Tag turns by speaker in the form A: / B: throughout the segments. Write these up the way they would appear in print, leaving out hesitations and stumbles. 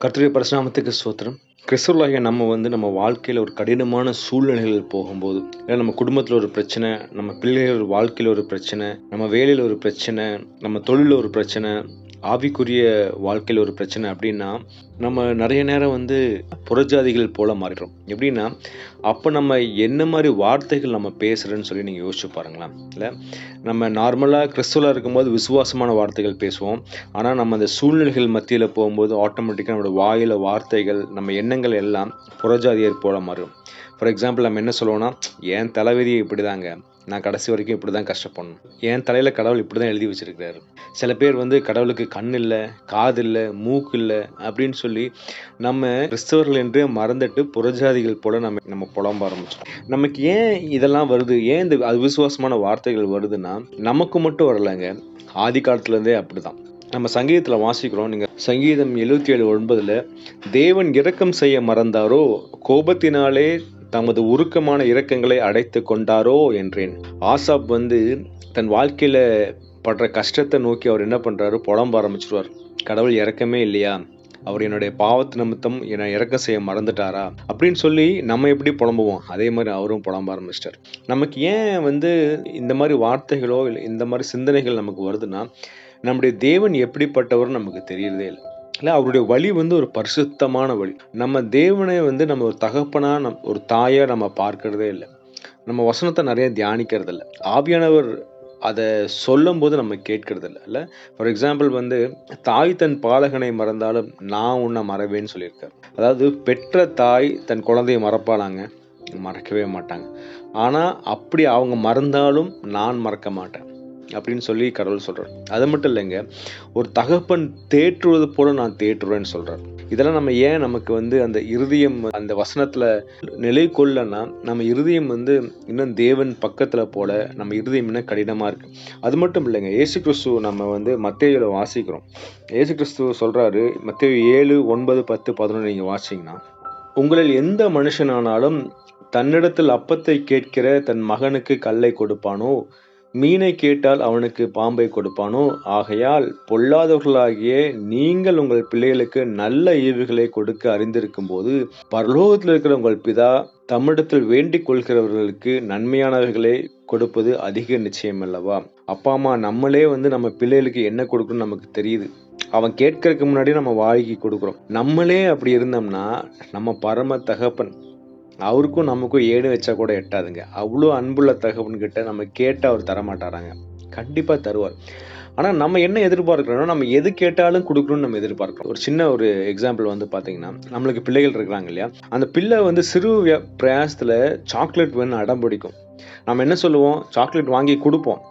A: கர்த்தருடைய பரிசுநாமத்துக்கு ஸ்தோத்திரம். கிறிஸ்தவர்களாகிய நம்ம வாழ்க்கையில ஒரு கடினமான சூழ்நிலைகள் போகும்போது, இல்ல நம்ம குடும்பத்துல ஒரு பிரச்சனை, நம்ம பிள்ளைகள் வாழ்க்கையில ஒரு பிரச்சனை, நம்ம வேலையில ஒரு பிரச்சனை, நம்ம தொழில்ல ஒரு பிரச்சனை, ஆவிக்குரிய வாழ்க்கையில ஒரு பிரச்சனை அப்படின்னா, நம்ம நெறைய நேரம் புறஜாதிகள் போல மாறிடுறோம். எப்படின்னா, அப்ப நம்ம என்ன மாரி வார்த்தைகள் நம்ம பேசுறோன்னு சொல்லி நீங்க யோசிச்சு பாருங்களேன். இல்ல, நம்ம நார்மலா கிறிஸ்துவலா இருக்கும்போது விசுவாசமான வார்த்தைகள் பேசுவோம். ஆனா, நம்ம அந்த சூழ்நிலைகள் மத்தியில போகும்போது ஆட்டோமேட்டிக்கா நம்மோட வாயில வார்த்தைகள், நம்ம எண்ணங்கள் எல்லாம் புறஜாதியர் போல மாறும். ஃபார் எக்ஸாம்பிள் நம்ம என்ன சொல்லுவோம்னா, "என் தலைவிதி இப்படிதாங்க. நான் கடைசி வரைக்கும் இப்படிதான் கஷ்டப்படணும். என் தலையில கடவுள் இப்படிதான் எழுதி வச்சிருக்கிறாரு." சில பேர் கடவுளுக்கு கண் இல்ல, காது இல்ல, மூக்கு இல்ல அப்படின்னு சொல்லி நம்ம கிறிஸ்தவர்கள் என்றே மறந்துட்டு புறஜாதிகள் போல நம்ம நம்ம புலம்ப ஆரம்பிச்சோம். நமக்கு ஏன் இதெல்லாம் வருது? ஏன் இந்த அவிசுவாசமான வார்த்தைகள் வருதுன்னா, நமக்கு மட்டும் வரலங்க. ஆதி காலத்துல இருந்தே அப்படிதான். நம்ம சங்கீதத்துல வாசிக்கிறோம். நீங்க சங்கீதம் 77:9 தேவன் இரக்கம் செய்ய மறந்தாரோ, கோபத்தினாலே தமது உருக்கமான இரக்கங்களை அடைத்துக் கொண்டாரோ என்றேன். ஆசாப் தன் வாழ்க்கையில படுற கஷ்டத்தை நோக்கி அவர் என்ன பண்றாரு? புலம்ப ஆரம்பிச்சிருவார். கடவுள் இரக்கமே இல்லையா? அவர் என்னுடைய பாவத்து நிமித்தம் என்னை இரக்கம் செய்ய மறந்துட்டாரா? அப்படின்னு சொல்லி நம்ம எப்படி புலம்புவோம்? அதே மாதிரி அவரும் புலம்ப ஆரம்பிச்சிட்டார். நமக்கு ஏன் இந்த மாதிரி வார்த்தைகளோ, இல்ல இந்த மாதிரி சிந்தனைகள் நமக்கு வருதுன்னா, நம்முடைய தேவன் எப்படிப்பட்டவர்னு நமக்கு தெரியறதே இல்ல. இல்ல, அவருடைய வழி ஒரு பரிசுத்தமான வழி. நம்ம தேவனை நம்ம ஒரு தகப்பனா, ஒரு தாயா நம்ம பார்க்கிறதே இல்ல. நம்ம வசனத்த நெறைய தியானிக்கிறது இல்ல. ஆவியானவர் அத சொல்லும்போது நம்ம கேட்கிறது இல்ல. ஃபார் எக்ஸாம்பிள் தாய் தன் பாலகனை மறந்தாலும் நான் உன்னை மறவேன்னு சொல்லியிருக்காரு. அதாவது பெற்ற தாய் தன் குழந்தையை மறப்பாளாங்க? மறக்கவே மாட்டாங்க. ஆனா அப்படி அவங்க மறந்தாலும் நான் மறக்க மாட்டேன் அப்படின்னு சொல்லி கடவுள் சொல்றார். அது மட்டும் இல்லைங்க, ஒரு தகப்பன் தேற்றுவது போல நான் தேற்றுவேன்னு சொல்றார். இதெல்லாம் நம்ம ஏன் நமக்கு அந்த இருதயம் அந்த வசனத்துல நிலை கொள்ளனா, நம்ம இருதயம் இன்னும் தேவன் பக்கத்துல போல நம்ம இருதயம் இன்னும் கடினமா இருக்கு. அது மட்டும் இல்லைங்க, இயேசு கிறிஸ்து நம்ம மத்தேயுல வாசிக்கிறோம். இயேசு கிறிஸ்து சொல்றாரு, மத்தேயு 7, 9, 10, 11 நீங்க வாசிங்கன்னா, உங்களில் எந்த மனுஷனானாலும் தன்னிடத்தில் அப்பத்தை கேட்கிற தன் மகனுக்கு கல்லை கொடுப்பானோ, மீனை கேட்டால் அவனுக்கு பாம்பை கொடுப்பானோ? ஆகையால் பொல்லாதவர்களாகிய நீங்கள் உங்கள் பிள்ளைகளுக்கு நல்ல ஈவுகளை கொடுக்க அறிந்திருக்கும்போது, பரலோகத்தில் இருக்கிற உங்கள் பிதா தம்மிடத்தில் வேண்டிக் கொள்கிறவர்களுக்கு நன்மையானவைகளை கொடுப்பது அதிக நிச்சயம் அல்லவா? அப்பா அம்மா நம்மளே நம்ம பிள்ளைகளுக்கு என்ன கொடுக்கணும்னு நமக்கு தெரியுது. அவன் கேட்கறதுக்கு முன்னாடி நம்ம வாங்கி கொடுக்குறோம். நம்மளே அப்படி இருந்தோம்னா, நம்ம பரம தகப்பன் அவருக்கும் நமக்கும் ஏடு வச்சா கூட எட்டாதுங்க. அவ்வளோ அன்புள்ள தகவன்கிட்ட நம்ம கேட்டா அவர் தரமாட்டாராங்க. கண்டிப்பா தருவார். ஆனா நம்ம என்ன எதிர்பார்க்கிறோம்னா, நம்ம எது கேட்டாலும் குடுக்கணும்னு நம்ம எதிர்பார்க்கிறோம். ஒரு சின்ன எக்ஸாம்பிள் பாத்தீங்கன்னா, நம்மளுக்கு பிள்ளைகள் இருக்கிறாங்க இல்லையா? அந்த பிள்ளை சிறு பிரயாசத்துல சாக்லேட் வேணும்னு அடம் பிடிக்கும். நம்ம என்ன சொல்லுவோம்? சாக்லேட் வாங்கி குடுப்போம்.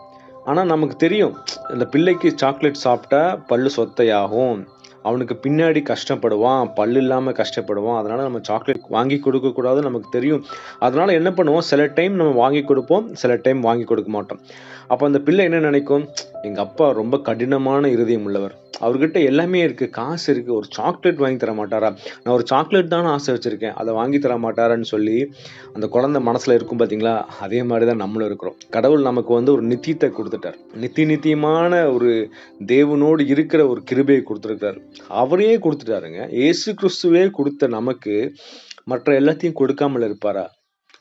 A: ஆனா நமக்கு தெரியும், இந்த பிள்ளைக்கு சாக்லேட் சாப்பிட்டா பல்லு சொத்தையாகும். அவனுக்கு பின்னாடி கஷ்டப்படுவான், பல்லு இல்லாம கஷ்டப்படுவான். அதனால நம்ம சாக்லேட் வாங்கி கொடுக்கக்கூடாதுன்னு நமக்கு தெரியும். அதனால என்ன பண்ணுவோம்? சில டைம் நம்ம வாங்கி கொடுப்போம், சில டைம் வாங்கி கொடுக்க மாட்டோம். அப்ப அந்த பிள்ளை என்ன நினைக்கும்? எங்க அப்பா ரொம்ப கடினமான இருதயம் உள்ளவர். அவர்கிட்ட எல்லாமே இருக்கு, காசு இருக்கு. ஒரு சாக்லேட் வாங்கி தர மாட்டாரா? நான் ஒரு சாக்லேட் தானே ஆசை வச்சிருக்கேன். அத வாங்கி தர மாட்டாரான்னு சொல்லி அந்த குழந்தை மனசுல இருக்கும் பாத்தீங்களா? அதே மாதிரி தான் நம்மளும் இருக்கிறோம். கடவுள் நமக்கு ஒரு நித்தியத்தை குடுத்துட்டார். நித்தியமான ஒரு தேவனோடு இருக்கிற ஒரு கிருபையை குடுத்திருக்கிறார். அவரே குடுத்துட்டாருங்க. இயேசு கிறிஸ்துவே குடுத்த நமக்கு மற்ற எல்லாத்தையும் கொடுக்காமல் இருப்பாரா?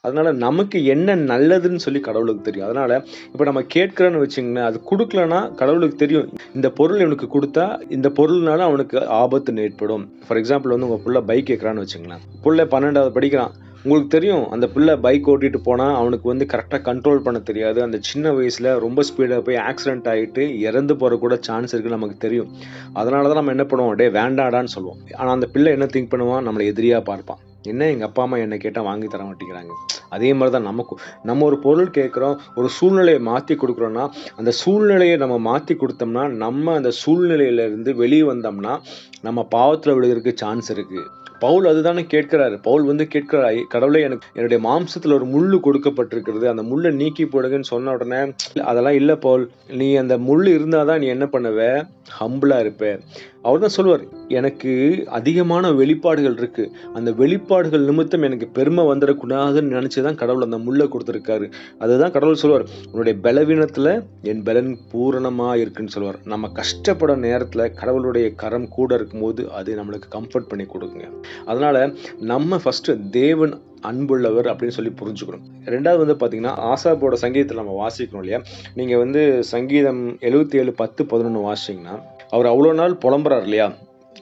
A: அதனால நமக்கு என்ன நல்லதுன்னு சொல்லி கடவுளுக்கு தெரியும். அதனால இப்ப நம்ம கேட்கிறோம்னு வச்சுங்களேன், அது குடுக்கலன்னா கடவுளுக்கு தெரியும். இந்த பொருள் இவனுக்கு குடுத்தா, இந்த பொருள்னால அவனுக்கு ஆபத்து ஏற்படும். ஃபார் எக்ஸாம்பிள் உங்க புள்ள பைக் கேட்கறான்னு வச்சுங்களேன். புள்ள 12வது படிக்கிறான். உங்களுக்கு தெரியும், அந்த பிள்ளை பைக் ஓட்டிட்டு போனா அவனுக்கு கரெக்டா கண்ட்ரோல் பண்ண தெரியாது. அந்த சின்ன வயசுல ரொம்ப ஸ்பீடா போய் ஆக்சிடென்ட் ஆயிட்டு இறந்து போற கூட சான்ஸ் இருக்குன்னு நமக்கு தெரியும். அதனாலதான் நம்ம என்ன பண்ணுவோம்? டேய் வேண்டாடான்னு சொல்லுவோம். ஆனா அந்த பிள்ளை என்ன திங்க் பண்ணுவான்? நம்மளை எதிரியா பார்ப்பான். என்ன எங்க அப்பா அம்மா என்ன கேட்டா வாங்கி தர மாட்டேங்கிறாங்க. அதே மாதிரிதான் நமக்கும். நம்ம ஒரு பொருள் கேட்கிறோம், ஒரு சூழ்நிலையை மாத்தி கொடுக்குறோம்னா, அந்த சூழ்நிலையை நம்ம மாத்தி கொடுத்தோம்னா, நம்ம அந்த சூழ்நிலையில இருந்து வெளியே வந்தோம்னா, நம்ம பாவத்துல விழுகிறதுக்கு சான்ஸ் இருக்கு. பவுல் அதுதானே கேட்கிறாரு. பவுல் கேட்கிறார், கடவுளே, எனக்கு என்னுடைய மாம்சத்துல ஒரு முள்ளு கொடுக்கப்பட்டிருக்கிறது, அந்த முள்ளை நீக்கி போடுங்கன்னு சொன்ன உடனே, அதெல்லாம் இல்ல பவுல், நீ அந்த முள்ளு இருந்தாதான் நீ என்ன பண்ணுவ? ஹம்பிளா இருப்ப. அவர் தான் சொல்லுவார், எனக்கு அதிகமான வெளிப்பாடுகள் இருக்கு. அந்த வெளிப்பாடுகள் நிமித்தம் எனக்கு பெருமை வந்துடக்கூடாதுன்னு நினைச்சு தான் கடவுள் அந்த முள்ள கொடுத்துருக்காரு. அதுதான் கடவுள் சொல்லுவார், உன்னுடைய பலவீனத்துல என் பலன் பூரணமா இருக்குன்னு சொல்லுவார். நம்ம கஷ்டப்பட நேரத்துல கடவுளுடைய கரம் கூட இருக்கும்போது அது நம்மளுக்கு கம்ஃபர்ட் பண்ணி கொடுக்குங்க. அதனால நம்ம ஃபர்ஸ்ட் தேவன் அன்புள்ளவர் அப்படின்னு சொல்லி புரிஞ்சுக்கணும். ரெண்டாவது வந்து பார்த்தீங்கன்னா, ஆசாப்போட சங்கீதத்தில் நம்ம வாசிக்கணும் இல்லையா? நீங்கள் வந்து சங்கீதம் 77:10-11 வாசிச்சிங்கன்னா, அவர் அவ்வளோ நாள் புலம்புறார் இல்லையா?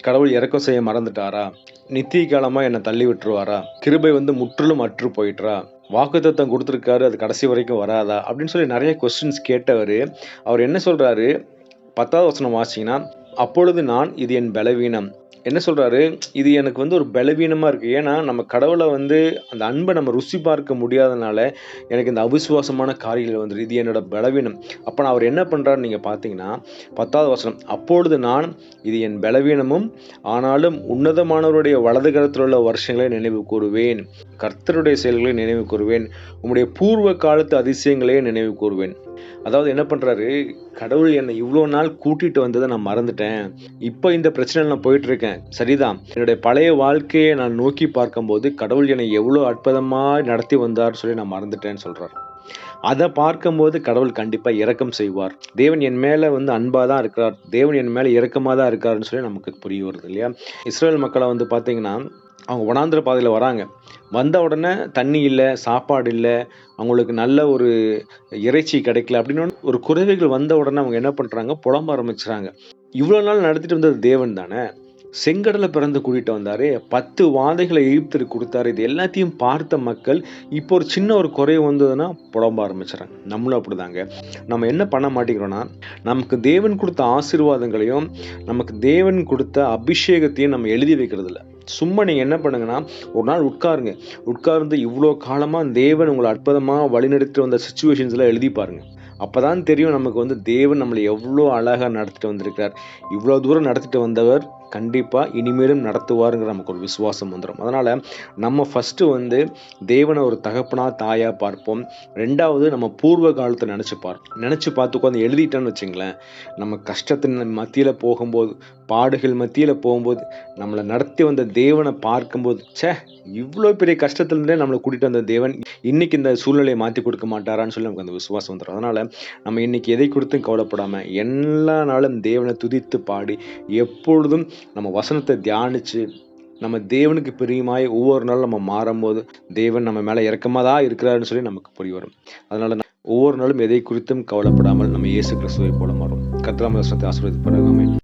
A: கடவுள் இறக்கம் செய்ய மறந்துட்டாரா? நித்திய காலமா என்னை தள்ளி விட்டுருவாரா? கிருபை வந்து முற்றிலும் அற்று போயிட்டுறா? வாக்குத்தத்தம் கொடுத்துருக்காரு, அது கடைசி வரைக்கும் வராதா? அப்படின்னு சொல்லி நிறைய கொஸ்டின்ஸ் கேட்டவர், அவர் என்ன சொல்றாரு? 10வது வசனம் வாசிங்கன்னா, அப்பொழுது நான் இது என் பலவீனம். என்ன சொல்றாரு? இது எனக்கு வந்து ஒரு பலவீனமா இருக்கு. ஏன்னா நம்ம கடவுளை வந்து அந்த அன்பை நம்ம ருசி பார்க்க முடியாதனால எனக்கு இந்த அவிசுவாசமான காரியங்கள் வந்துரு. இது என்னோட பலவீனம். அப்ப நான் அவர் என்ன பண்றாரு நீங்க பார்த்தீங்கன்னா, 10வது வசனம், அப்பொழுது நான் இது என் பலவீனமும் ஆனாலும் உன்னதமானவருடைய வலது கரத்தில் உள்ள வருஷங்களை நினைவு கூறுவேன். கர்த்தருடைய செயல்களை நினைவு கூறுவேன். உம்முடைய பூர்வ காலத்து அதிசயங்களே நினைவு கூறுவேன். அதாவது என்ன பண்றாரு, கடவுள் என்னை இவ்வளோ நாள் கூட்டிட்டு வந்ததை நான் மறந்துட்டேன். இப்போ இந்த பிரச்சனையில் நான் போயிட்டு இருக்கேன். சரிதான், என்னுடைய பழைய வாழ்க்கையை நான் நோக்கி பார்க்கும்போது கடவுள் என்னை எவ்வளோ அற்புதமா நடத்தி வந்தார் சொல்லி நான் மறந்துட்டேன்னு சொல்றாரு. அதை பார்க்கும்போது கடவுள் கண்டிப்பா இரக்கம் செய்வார். தேவன் என் மேல வந்து அன்பா தான் இருக்கிறார், தேவன் என் மேல இரக்கமா தான் இருக்காருன்னு சொல்லி நமக்கு புரிய வருது இல்லையா? இஸ்ரேல் மக்களை வந்து பார்த்தீங்கன்னா, அவங்க வனாந்திர பாதையில் வராங்க. வந்த உடனே தண்ணி இல்லை, சாப்பாடு இல்லை, அவங்களுக்கு நல்ல ஒரு இறைச்சி கிடைக்கல அப்படின்னு ஒரு குறைவுகள் வந்த உடனே அவங்க என்ன பண்ணுறாங்க, புலம்ப ஆரம்பிச்சுறாங்க. இவ்வளோ நாள் நடத்திட்டு வந்தது தேவன் தானே, செங்கடலை பிறந்து கூட்டிட்டு வந்தாரு, 10 வாதைகளை எகிப்திற்கு கொடுத்தாரு. இது எல்லாத்தையும் பார்த்த மக்கள் இப்போ ஒரு சின்ன ஒரு குறைவு வந்ததுன்னா புலம்ப ஆரம்பிச்சுறாங்க. நம்மளும் அப்படிதாங்க. நம்ம என்ன பண்ண மாட்டேங்கிறோம்னா, நமக்கு தேவன் கொடுத்த ஆசீர்வாதங்களையும் நமக்கு தேவன் கொடுத்த அபிஷேகத்தையும் நம்ம எழுதி வைக்கிறது இல்லை. சும்மா நீங்கள் என்ன பண்ணுங்கன்னா, ஒரு நாள் உட்கார்ந்து இவ்வளோ காலமாக தேவன் உங்களை அற்புதமாக வழிநடத்திட்டு வந்த சுச்சுவேஷன்ஸ்லாம் எழுதி பாருங்க. அப்போதான் தெரியும் நமக்கு வந்து தேவன் நம்மளை எவ்வளோ அழகாக நடத்திட்டு வந்திருக்கிறார். இவ்வளோ தூரம் நடத்திட்டு வந்தவர் கண்டிப்பாக இனிமேலும் நடத்துவாருங்கிற நமக்கு ஒரு விசுவாசம் வந்துடும். அதனால் நம்ம ஃபஸ்ட்டு வந்து தேவனை ஒரு தகப்பனா தாயா பார்ப்போம். ரெண்டாவது நம்ம பூர்வ காலத்தை நினச்சி பார்த்து உட்காந்து எழுதிட்டோன்னு வச்சுங்களேன், நம்ம கஷ்டத்தின் மத்தியில் போகும்போது, பாடுகள் மத்தியில் போகும்போது, நம்மளை நடத்தி வந்த தேவனை பார்க்கும்போது, இவ்வளோ பெரிய கஷ்டத்துலேருந்தே நம்மளை கூட்டிகிட்டு வந்த தேவன் இன்னைக்கு இந்த சூழ்நிலையை மாற்றி கொடுக்க மாட்டாரான்னு சொல்லி நமக்கு அந்த விசுவாசம் வந்துடும். அதனால் நம்ம இன்னைக்கு எதை கொடுத்தும் கவலைப்படாமல் எல்லா நாளும் தேவனை துதித்து பாடி எப்பொழுதும் நம்ம வசனத்தை தியானித்து நம்ம தேவனுக்கு பிரியமாய் ஒவ்வொரு நாளும் நம்ம மாறும்போது தேவன் நம்ம மேலே இரக்கமாக தான் இருக்கிறாருன்னு சொல்லி நமக்கு புரிய வரும். அதனால் ஒவ்வொரு நாளும் எதை குறித்தும் கவலைப்படாமல் நம்ம இயேசு கிறிஸ்துவை போல மாறும். கர்த்தர் வசனத்தை ஆசீர்வதிப்பாராக. ஆமென்.